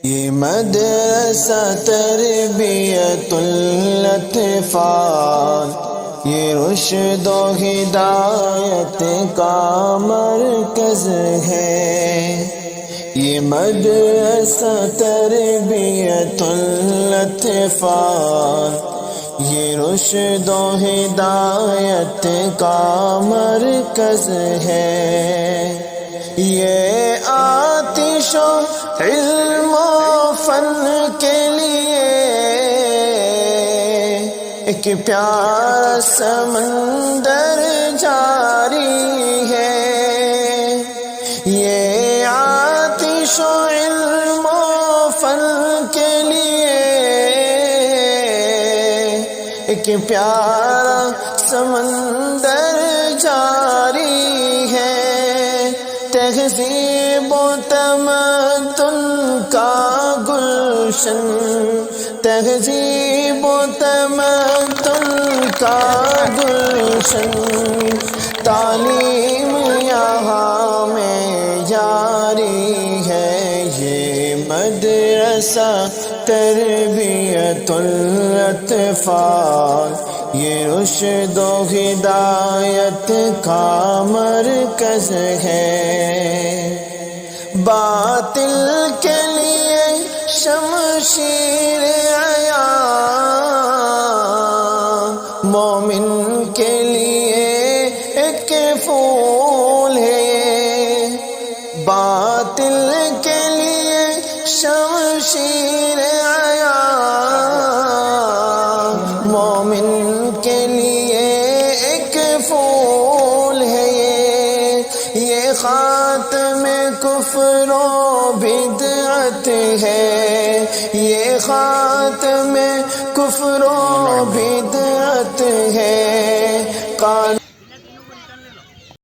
یہ مدرسہ تربیت الاطفال، یہ رشد و ہدایت کا مرکز ہے۔ یہ مدرسہ تربیت الاطفال، یہ رشد و ہدایت کا مرکز ہے۔ یہ آتش و علم و فن کے لیے ایک پیارا سمندر جاری ہے۔ یہ آتش و علم و فن کے لیے ایک پیارا سمندر جاری ہے۔ تہذیب و تمدن کا گلشن، تہذیب و تمدن کا گلشن، تعلیم یہاں میں جاری ہے۔ یہ مدرسہ تربیت الاطفال، یہ رشد و ہدایت کا مرکز ہے۔ باطل کے لیے شمشیر عیاں، مومن کے لیے ایک پھول ہے۔ باطل کے لیے شمشیر عیاں، مومن کے لیے ایک پھول ہے۔ یہ خاتم کفر و بدعت ہے، یہ خاتم کفر و بدعت ہے۔